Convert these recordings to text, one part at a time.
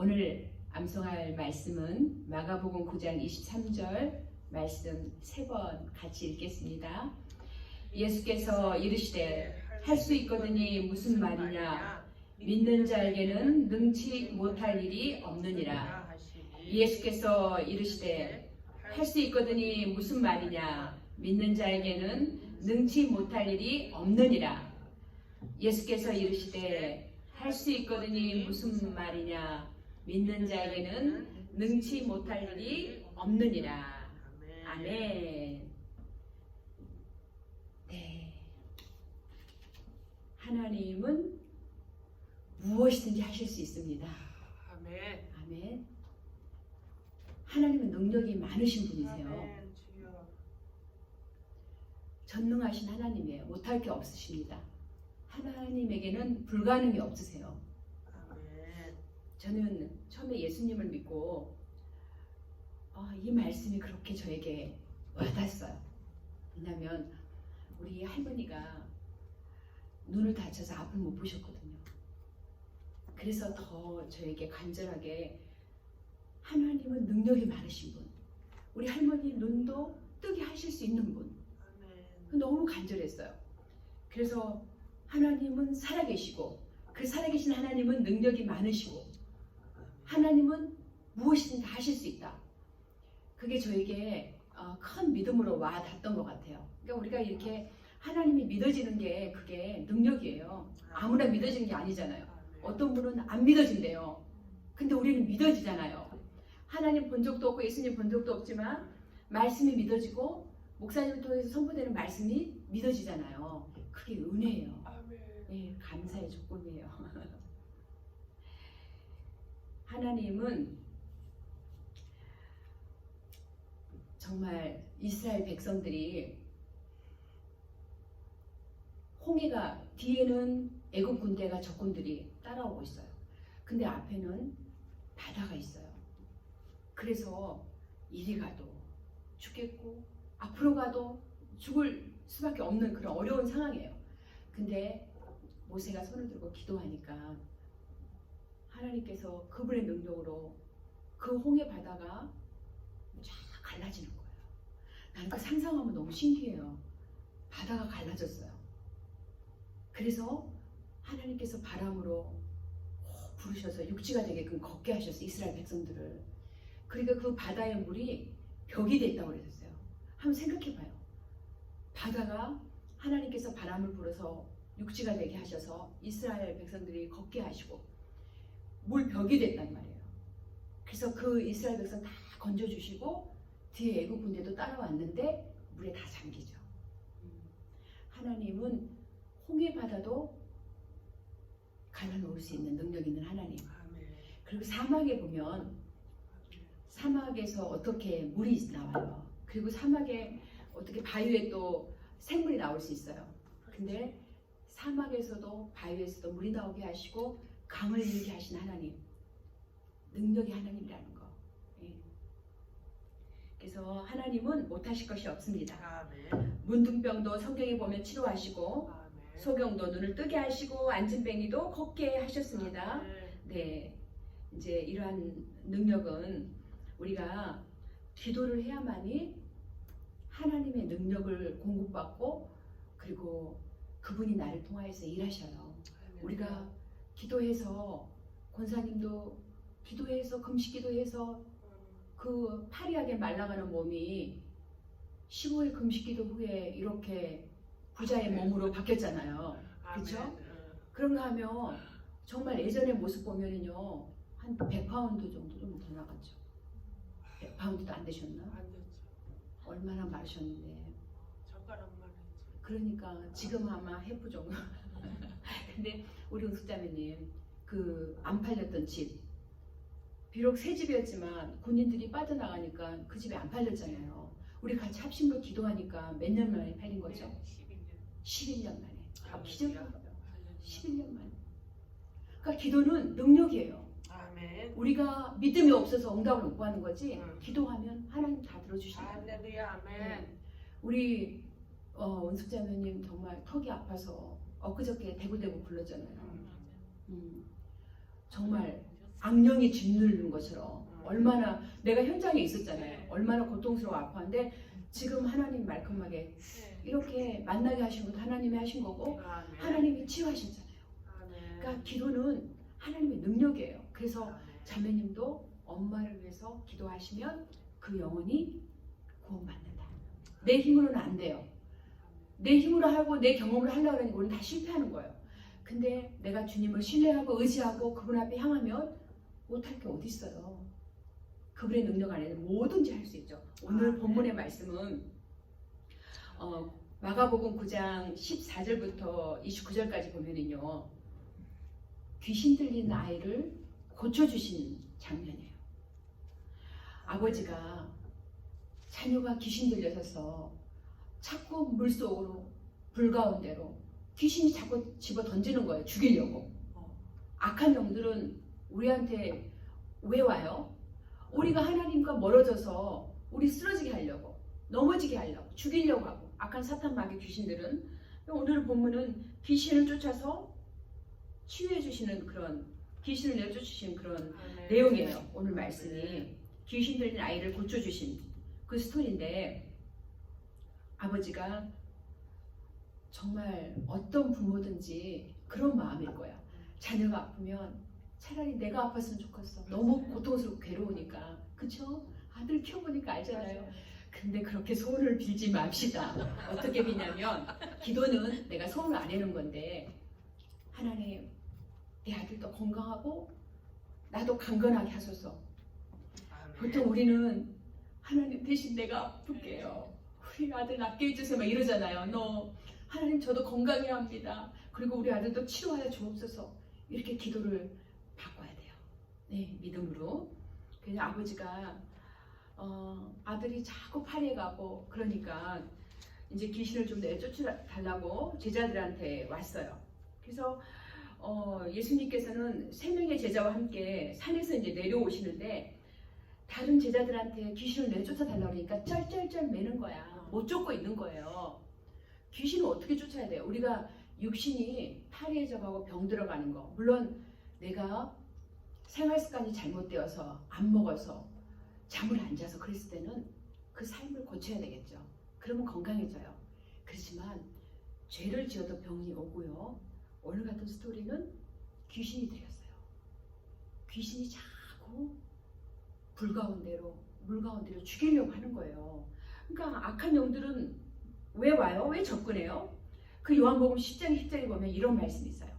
오늘 암송할 말씀은 마가복음 9장 23절 말씀 3번 같이 읽겠습니다. 예수께서 이르시되 할 수 있거든이 무슨 말이냐 믿는 자에게는 능치 못할 일이 없느니라. 예수께서 이르시되 할 수 있거든이 무슨 말이냐 믿는 자에게는 능치 못할 일이 없느니라. 예수께서 이르시되 할 수 있거든이 무슨 말이냐 믿는 자에게는 능치 못할 일이 없느니라. 아멘. 네. 하나님은 무엇이든지 하실 수 있습니다. 아멘. 아멘. 하나님은 능력이 많으신 분이세요. 아멘. 주여. 전능하신 하나님이에요. 못할 게 없으십니다. 하나님에게는 불가능이 없으세요. 아멘. 저는 처음에 예수님을 믿고 이 말씀이 그렇게 저에게 와닿았어요. 왜냐하면 우리 할머니가 눈을 다쳐서 앞을 못 보셨거든요. 그래서 더 저에게 간절하게 하나님은 능력이 많으신 분, 우리 할머니 눈도 뜨게 하실 수 있는 분, 아멘. 너무 간절했어요. 그래서 하나님은 살아계시고 그 살아계신 하나님은 능력이 많으시고 하나님은 무엇이든 다 하실 수 있다. 그게 저에게 큰 믿음으로 와 닿았던 것 같아요. 그러니까 우리가 이렇게 하나님이 믿어지는 게 그게 능력이에요. 아무나 믿어지는 게 아니잖아요. 어떤 분은 안 믿어진대요. 근데 우리는 믿어지잖아요. 하나님 본 적도 없고 예수님 본 적도 없지만 말씀이 믿어지고 목사님을 통해서 선포되는 말씀이 믿어지잖아요. 그게 은혜예요. 네, 감사의 조건이에요. 하나님은 정말 이스라엘 백성들이 홍해가 뒤에는 애국 군대가 적군들이 따라오고 있어요. 근데 앞에는 바다가 있어요. 그래서 이리 가도 죽겠고 앞으로 가도 죽을 수밖에 없는 그런 어려운 상황이에요. 근데 모세가 손을 들고 기도하니까 하나님께서 그분의 능력으로 그 홍해 바다가 쫙 갈라지는 거예요. 나는 그 상상하면 너무 신기해요. 바다가 갈라졌어요. 그래서 하나님께서 바람으로 부르셔서 육지가 되게끔 걷게 하셨어요. 이스라엘 백성들을. 그러니까 그 바다의 물이 벽이 됐다고 그랬어요. 한번 생각해봐요. 바다가 하나님께서 바람을 불어서 육지가 되게 하셔서 이스라엘 백성들이 걷게 하시고 물벽이 됐단 말이에요. 그래서 그 이스라엘 백성 다 건져주시고 뒤에 애국 군대도 따라왔는데 물에 다 잠기죠. 하나님은 홍해 바다도 갈라놓을 수 있는 능력 있는 하나님. 그리고 사막에 보면 사막에서 어떻게 물이 나와요. 그리고 사막에 어떻게 바위에 또 생물이 나올 수 있어요. 근데 사막에서도 바위에서도 물이 나오게 하시고 강을 일게 하신 하나님, 능력의 하나님이라는 거. 예. 그래서 하나님은 못하실 것이 없습니다. 아멘. 문둥병도 성경에 보면 치료하시고 아멘. 소경도 눈을 뜨게 하시고 앉은뱅이도 걷게 하셨습니다. 네, 이제 이러한 능력은 우리가 기도를 해야만이 하나님의 능력을 공급받고 그리고 그분이 나를 통하여서 일하셔요. 우리가 기도해서 권사님도 기도해서 금식 기도해서 그 파리하게 말라가는 몸이 15일 금식 기도 후에 이렇게 부자의 몸으로 바뀌었잖아요. 그렇죠? 그런가 하면 정말 예전의 모습 보면은요 한 100파운드 정도 좀 더 나갔죠. 100파운드도 안 되셨나? 안 됐죠. 얼마나 마르셨는데. 젓가락만 했죠. 그러니까 지금 아마 해프 정도. 근데 우리 응숙자매님 그 안 팔렸던 집 비록 새 집이었지만 군인들이 빠져나가니까 그 집이 안 팔렸잖아요. 우리 같이 합심으로 기도하니까 몇 년 만에 팔린 거죠? 11년 만에. 기적이에요. 11년 만에. 그러니까 기도는 능력이에요. 아멘. 우리가 믿음이 없어서 응답을 못 받는 거지. 기도하면 하나님 다 들어주신다. 할렐루야. 아멘. 우리 은숙자매님 정말 턱이 아파서 엊그저께 대구대구 불렀잖아요. 정말 악령이 짓누르는 것처럼 얼마나 내가 현장에 있었잖아요. 네. 얼마나 고통스러워 아파하는데 지금 하나님 말끔하게 네. 이렇게 만나게 하신 것도 하나님이 하신 거고 아멘. 하나님이 치유하셨잖아요. 아멘. 그러니까 기도는 하나님의 능력이에요. 그래서 아멘. 자매님도 엄마를 위해서 기도하시면 그 영혼이 구원받는다. 내 힘으로는 안 돼요. 내 힘으로 하고 내 경험을 하려고 하는 거는 다 실패하는 거예요. 근데 내가 주님을 신뢰하고 의지하고 그분 앞에 향하면 못할 게 어디 있어요. 그분의 능력 안에는 뭐든지 할 수 있죠. 오늘 본문의 말씀은 마가복음 9장 14절부터 29절까지 보면은요. 귀신 들린 아이를 고쳐주신 장면이에요. 아버지가 자녀가 귀신 들려서 자꾸 물속으로 불 가운데로 귀신이 자꾸 집어 던지는 거예요. 죽이려고. 악한 영들은 우리한테 왜 와요? 우리가 하나님과 멀어져서 우리 쓰러지게 하려고, 넘어지게 하려고, 죽이려고 하고, 악한 사탄 마귀 귀신들은 오늘 본문은 귀신을 쫓아서 치유해 주시는 그런, 귀신을 내쫓으시는 그런 아멘. 내용이에요. 오늘 말씀이 귀신 들린 아이를 고쳐주신 그 스토리인데, 아버지가 정말 어떤 부모든지 그런 마음일 거야. 자녀가 아프면 차라리 내가 아팠으면 좋겠어. 너무 고통스럽고 괴로우니까. 그쵸? 아들 키워보니까 알잖아요. 근데 그렇게 소원을 빌지 맙시다. 어떻게 비냐면 기도는 내가 소원을 안 해놓은 건데 하나님 내 아들도 건강하고 나도 강건하게 하소서. 아멘. 보통 우리는 하나님 대신 내가 아플게요. 우리 아들 낫게 해주세요 막 이러잖아요. 너 하나님 저도 건강해야 합니다. 그리고 우리 아들도 치료하여 주옵소서. 이렇게 기도를 바꿔야 돼요. 네, 믿음으로. 그래서 아버지가 아들이 자꾸 파리에 가고 그러니까 이제 귀신을 좀 내쫓아 달라고 제자들한테 왔어요. 그래서 예수님께서는 3명의 제자와 함께 산에서 이제 내려오시는데 다른 제자들한테 귀신을 내쫓아 달라고 그러니까 쩔쩔쩔 매는 거야. 못 쫓고 있는 거예요. 귀신을 어떻게 쫓아야 돼요? 우리가 육신이 파리에 져가고 병 들어가는 거. 물론 내가 생활 습관이 잘못되어서 안 먹어서 잠을 안 자서 그랬을 때는 그 삶을 고쳐야 되겠죠. 그러면 건강해져요. 그렇지만 죄를 지어도 병이 오고요. 오늘 같은 스토리는 귀신이 들렸어요. 귀신이 자꾸 불 가운데로 물 가운데로 죽이려고 하는 거예요. 그러니까 악한 영들은 왜 와요? 왜 접근해요? 그 요한복음 10장 10절에 보면 이런 말씀이 있어요.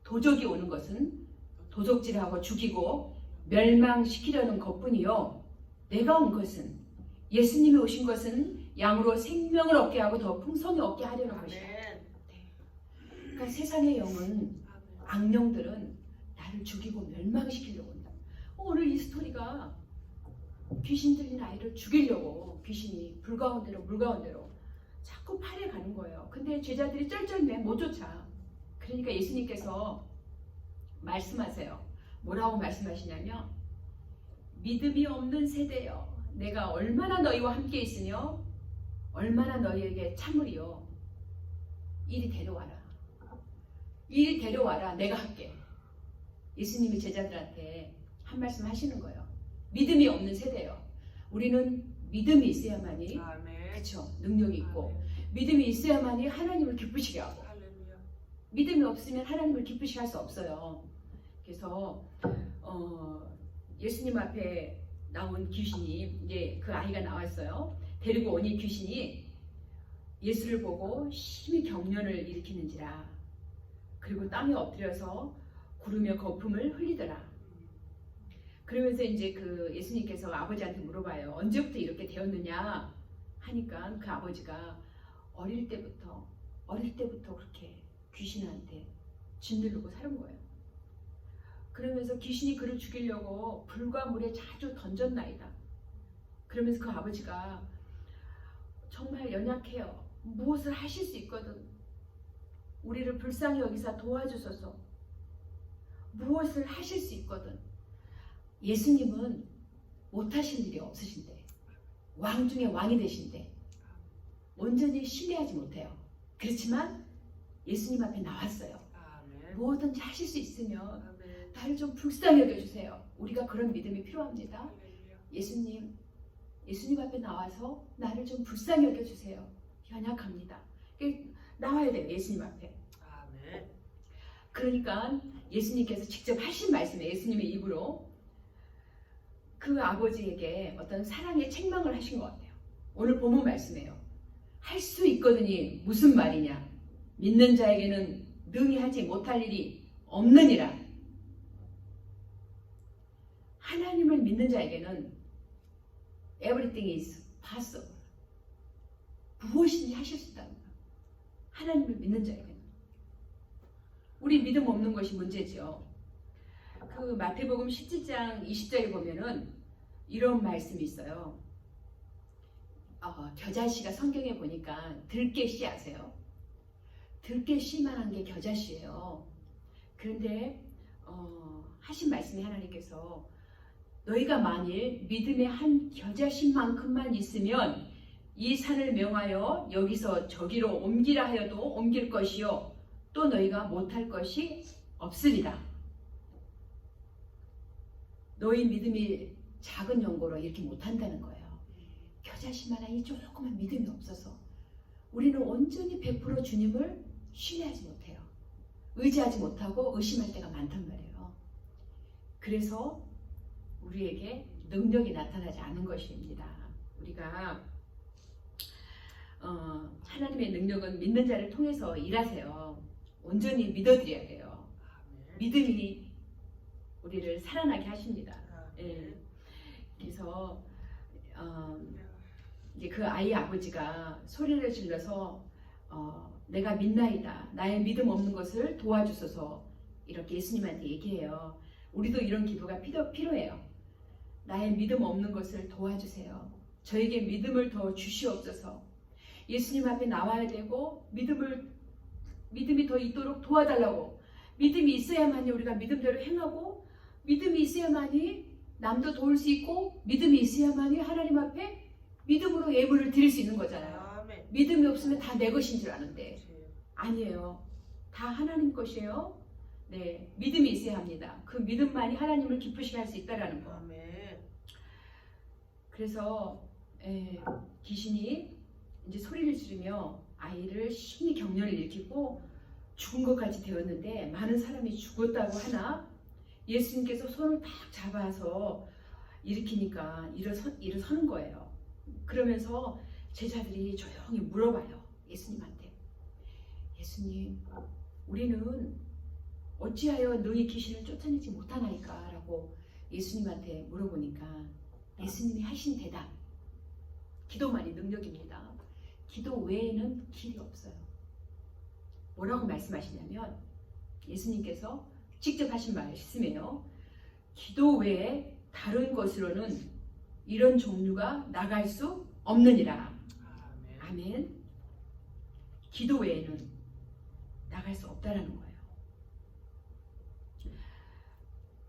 도적이 오는 것은 도적질하고 죽이고 멸망시키려는 것뿐이요. 내가 온 것은 예수님이 오신 것은 양으로 생명을 얻게 하고 더 풍성히 얻게 하려는 것이다. 아멘. 그러니까 세상의 영은 아멘. 악령들은 나를 죽이고 멸망시키려고 한다. 오늘 이 스토리가 귀신 들린 아이를 죽이려고 귀신이 불 가운데로 물 가운데로 자꾸 팔에 가는 거예요. 근데 제자들이 쩔쩔매 못 쫓아. 그러니까 예수님께서 말씀하세요. 뭐라고 말씀하시냐면 믿음이 없는 세대여 내가 얼마나 너희와 함께 있으며 얼마나 너희에게 참으리요. 이리 데려와라. 이리 데려와라. 내가 할게. 예수님이 제자들한테 한 말씀 하시는 거예요. 믿음이 없는 세대요. 우리는 믿음이 있어야만이 아멘. 그쵸 능력이 있고 믿음이 있어야만이 하나님을 기쁘시게 하고 할렐루야. 믿음이 없으면 하나님을 기쁘시게 할 수 없어요. 그래서 예수님 앞에 나온 귀신이 이제 그 아이가 나왔어요. 데리고 오니 귀신이 예수를 보고 심히 경련을 일으키는지라. 그리고 땅에 엎드려서 구르며 거품을 흘리더라. 그러면서 이제 그 예수님께서 아버지한테 물어봐요. 언제부터 이렇게 되었느냐 하니까 그 아버지가 어릴 때부터 그렇게 귀신한테 짓누르고 사는 거예요. 그러면서 귀신이 그를 죽이려고 불과 물에 자주 던졌나이다. 그러면서 그 아버지가 정말 연약해요. 무엇을 하실 수 있거든. 우리를 불쌍히 여기사 도와주소서. 무엇을 하실 수 있거든. 예수님은 못하실 일이 없으신데 왕 중에 왕이 되신데 온전히 신뢰하지 못해요. 그렇지만 예수님 앞에 나왔어요. 아멘. 무엇든지 하실 수 있으면 아멘. 나를 좀 불쌍히 여겨주세요. 우리가 그런 믿음이 필요합니다. 예수님 앞에 나와서 나를 좀 불쌍히 여겨주세요. 연약합니다. 나와야 돼요. 예수님 앞에. 아멘. 그러니까 예수님께서 직접 하신 말씀에 예수님의 입으로 그 아버지에게 어떤 사랑의 책망을 하신 것 같아요. 오늘 본문 말씀이에요. 할 수 있거든이 무슨 말이냐. 믿는 자에게는 능히 하지 못할 일이 없느니라. 하나님을 믿는 자에게는 everything is possible. 무엇이든지 하실 수 있다는 거예요. 하나님을 믿는 자에게는. 우리 믿음 없는 것이 문제죠. 그 마태복음 17장 20절에 보면은 이런 말씀이 있어요. 겨자씨가 성경에 보니까 들깨씨 아세요? 들깨씨만한 게 겨자씨예요. 그런데 하신 말씀이 하나님께서 너희가 만일 믿음의 한 겨자씨만큼만 있으면 이 산을 명하여 여기서 저기로 옮기라 하여도 옮길 것이요 또 너희가 못할 것이 없으리라. 너희 믿음이 작은 연고로 이렇게 못한다는 거예요. 겨자씨만한 이 조그만 믿음이 없어서 우리는 온전히 100% 주님을 신뢰하지 못해요. 의지하지 못하고 의심할 때가 많단 말이에요. 그래서 우리에게 능력이 나타나지 않은 것입니다. 우리가 하나님의 능력은 믿는 자를 통해서 일하세요. 온전히 믿어드려야 돼요. 믿음이 우리를 살아나게 하십니다. 예. 그래서 이제 그 아이의 아버지가 소리를 질러서 내가 믿나이다. 나의 믿음 없는 것을 도와주소서 이렇게 예수님한테 얘기해요. 우리도 이런 기도가 필요해요. 나의 믿음 없는 것을 도와주세요. 저에게 믿음을 더 주시옵소서. 예수님 앞에 나와야 되고 믿음이 더 있도록 도와달라고. 믿음이 있어야만이 우리가 믿음대로 행하고 믿음이 있어야만이 남도 도울 수 있고 믿음이 있어야만이 하나님 앞에 믿음으로 예물을 드릴 수 있는 거잖아요. 아멘. 믿음이 없으면 다 내 것인 줄 아는데 아니에요. 다 하나님 것이에요. 네, 믿음이 있어야 합니다. 그 믿음만이 하나님을 기쁘시게 할 수 있다라는 거. 아멘. 그래서 귀신이 이제 소리를 지르며 아이를 심히 경련을 일으키고 죽은 것까지 되었는데 많은 사람이 죽었다고 하나 예수님께서 손을 딱 잡아서 일으키니까 일어서는 거예요. 그러면서 제자들이 조용히 물어봐요. 예수님한테. 예수님, 우리는 어찌하여 너희 귀신을 쫓아내지 못하나이까? 라고 예수님한테 물어보니까 예수님이 하신 대답. 기도만이 능력입니다. 기도 외에는 길이 없어요. 뭐라고 말씀하시냐면 예수님께서 직접 하신 말씀이에요. 기도 외에 다른 것으로는 이런 종류가 나갈 수 없느니라. 아멘. 아멘. 기도 외에는 나갈 수 없다라는 거예요.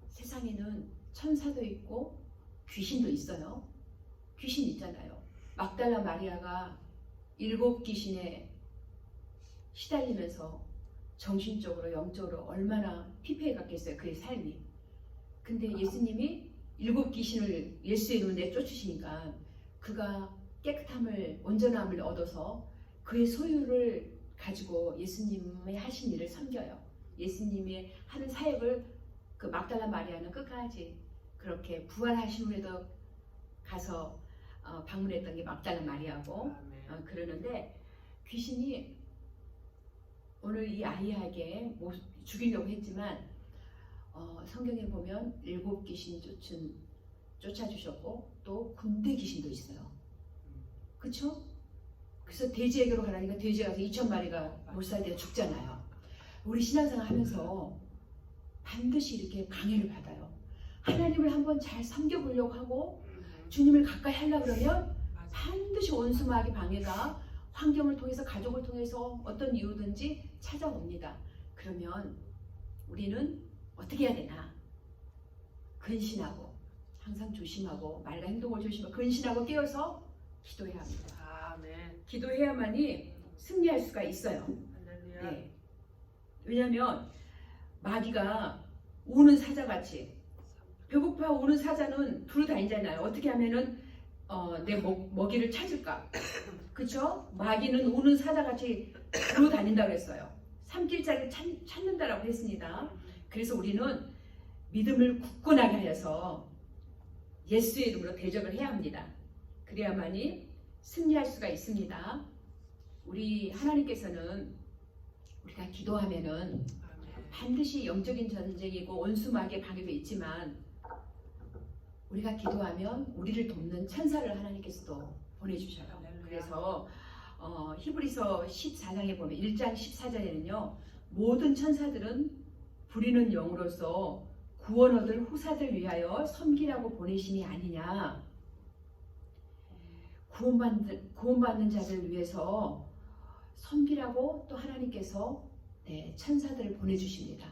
세상에는 천사도 있고 귀신도 있어요. 귀신 있잖아요. 막달라 마리아가 7 귀신에 시달리면서 정신적으로 영적으로 얼마나 피폐해 갔겠어요. 그의 삶이. 근데 예수님이 7 귀신을 예수의 이름으로 내쫓으시니까 그가 깨끗함을 온전함을 얻어서 그의 소유를 가지고 예수님의 하신 일을 섬겨요. 예수님의 하는 사역을 그 막달라 마리아는 끝까지 그렇게 부활하신 후에도 가서 방문했던 게 막달라 마리아고 그러는데 귀신이 오늘 이 아이에게 죽이려고 했지만 성경에 보면 7 귀신 쫓아주셨고 또 군대 귀신도 있어요. 그쵸? 그래서 돼지에게로 가라니까 돼지에 가서 2,000마리가 몰살되어 죽잖아요. 우리 신앙생활 하면서 반드시 이렇게 방해를 받아요. 하나님을 한번 잘 섬겨보려고 하고 주님을 가까이 하려고 그러면 반드시 원수마귀 방해가 환경을 통해서 가족을 통해서 어떤 이유든지 찾아옵니다. 그러면 우리는 어떻게 해야 되나? 근신하고 항상 조심하고 말과 행동을 조심하고 근신하고 깨어서 기도해야 합니다. 아멘. 기도해야만이 승리할 수가 있어요. 할렐루야. 네. 왜냐하면 마귀가 우는 사자같이. 배고파 우는 사자는 두루 다니잖아요. 어떻게 하면은 내 먹이를 찾을까? 그쵸? 마귀는 우는 사자같이 두루 다닌다고 했어요. 삼킬 자를 찾는다라고 했습니다. 그래서 우리는 믿음을 굳건하게 하여서 예수의 이름으로 대적을 해야 합니다. 그래야만이 승리할 수가 있습니다. 우리 하나님께서는 우리가 기도하면은 반드시 영적인 전쟁이고 원수마귀의 방해도 있지만 우리가 기도하면 우리를 돕는 천사를 하나님께서도 보내주셔요. 그래서 히브리서 14장에 보면 1장 14절에는요. 모든 천사들은 부리는 영으로서 구원 얻을 후사들 위하여 섬기라고 보내심이 아니냐. 구원받는 자들 위해서 섬기라고 또 하나님께서 천사들을 보내주십니다.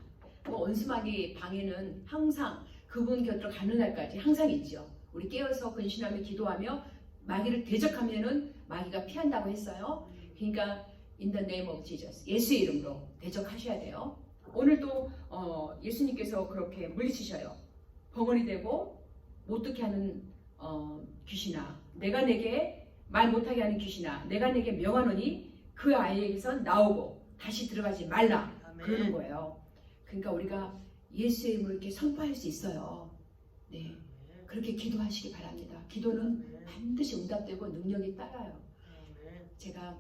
원수마귀 방해는 항상 그분 곁으로 가는 날까지 항상 있죠. 우리 깨어서 근신하며 기도하며 마귀를 대적하면은 마귀가 피한다고 했어요. 그러니까 in the name of Jesus, 예수의 이름으로 대적하셔야 돼요. 오늘도 예수님께서 그렇게 물리치셔요. 벙어리 되고 못 듣게 하는 귀신아, 내가 내게 말 못하게 하는 귀신아, 내가 내게 명하노니 그 아이에게서 나오고 다시 들어가지 말라. 그러는 거예요. 그러니까 우리가 예수의 이름으로 이렇게 선포할 수 있어요. 네, 그렇게 기도하시기 바랍니다. 기도는 반드시 응답되고 능력이 따라요. 제가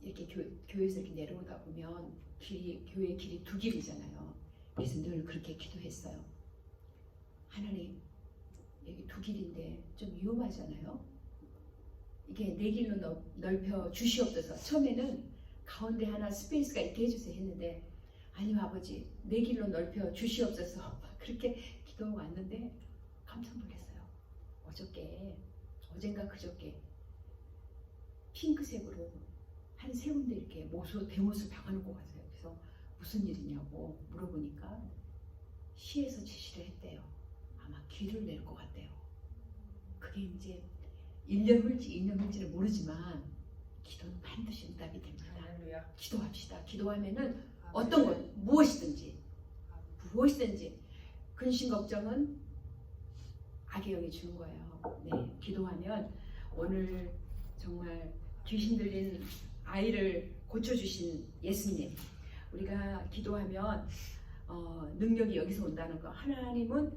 이렇게 교회에서 이렇게 내려오다 보면 교회의 길이 두 길이잖아요. 그래서 늘 그렇게 기도했어요. 하나님, 여기 두 길인데 좀 위험하잖아요. 이게 네 길로 넓혀 주시옵소서. 처음에는 가운데 하나 스페이스가 있게 해주세요 했는데, 아니요 아버지, 네 길로 넓혀 주시옵소서. 그렇게 기도하고 왔는데 깜짝 놀랐어요. 어젠가 그저께 핑크색으로 한 세 군데 이렇게 대못을 박아놓고 갔어요. 그래서 무슨 일이냐고 물어보니까 시에서 지시를 했대요. 아마 귀를 낼 것 같대요. 그게 이제 1년 흘지 2년 흘지는 모르지만 기도는 반드시 응답이 됩니다. 기도합시다. 기도하면은 어떤 것, 무엇이든지 근심 걱정은 악의 영이 주는 거예요. 네, 기도하면 오늘 정말 귀신 들린 아이를 고쳐주신 예수님, 우리가 기도하면 능력이 여기서 온다는 거, 하나님은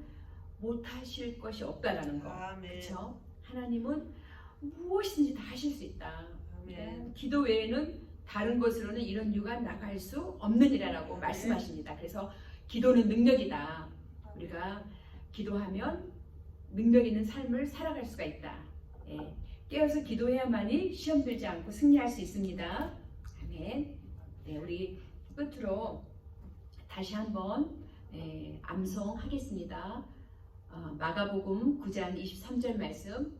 못하실 것이 없다라는 거, 그렇죠? 하나님은 무엇이든지 다 하실 수 있다. 기도 외에는 다른 것으로는 이런 유가 나갈 수 없느니라라고 말씀하십니다. 그래서 기도는 능력이다. 우리가 기도하면 능력 있는 삶을 살아갈 수가 있다. 예. 깨어서 기도해야만이 시험 들지 않고 승리할 수 있습니다. 아멘. 네, 우리 끝으로 다시 한번 암송하겠습니다. 마가복음 9장 23절 말씀.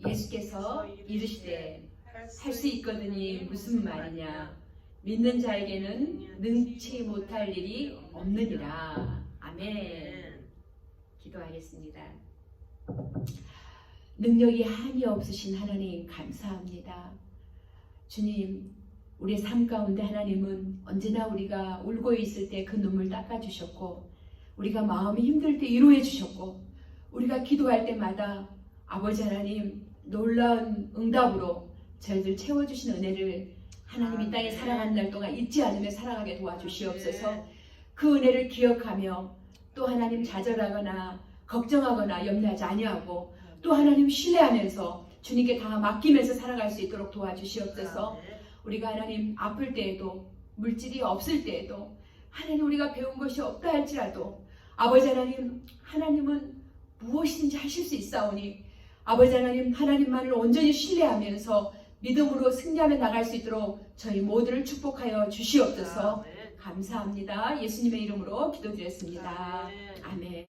예수께서 이르시되 할 수 있거든이 무슨 말이냐, 믿는 자에게는 능치 못할 일이 없느니라. 아멘. 기도하겠습니다. 능력이 한이 없으신 하나님 감사합니다. 주님, 우리의 삶 가운데 하나님은 언제나 우리가 울고 있을 때 그 눈물 닦아주셨고, 우리가 마음이 힘들 때 위로해 주셨고, 우리가 기도할 때마다 아버지 하나님 놀라운 응답으로 저희들 채워주신 은혜를 하나님 이 땅에 살아가는 날 동안 잊지 않으며 살아가게 도와주시옵소서. 그 은혜를 기억하며 또 하나님 좌절하거나 걱정하거나 염려하지 아니하고 또 하나님 신뢰하면서 주님께 다 맡기면서 살아갈 수 있도록 도와주시옵소서. 우리가 하나님 아플 때에도 물질이 없을 때에도 하나님 우리가 배운 것이 없다 할지라도 아버지 하나님, 하나님은 무엇이든지 하실 수 있사오니 아버지 하나님, 하나님만을 온전히 신뢰하면서 믿음으로 승리하며 나갈 수 있도록 저희 모두를 축복하여 주시옵소서. 감사합니다. 예수님의 이름으로 기도드렸습니다. 아멘.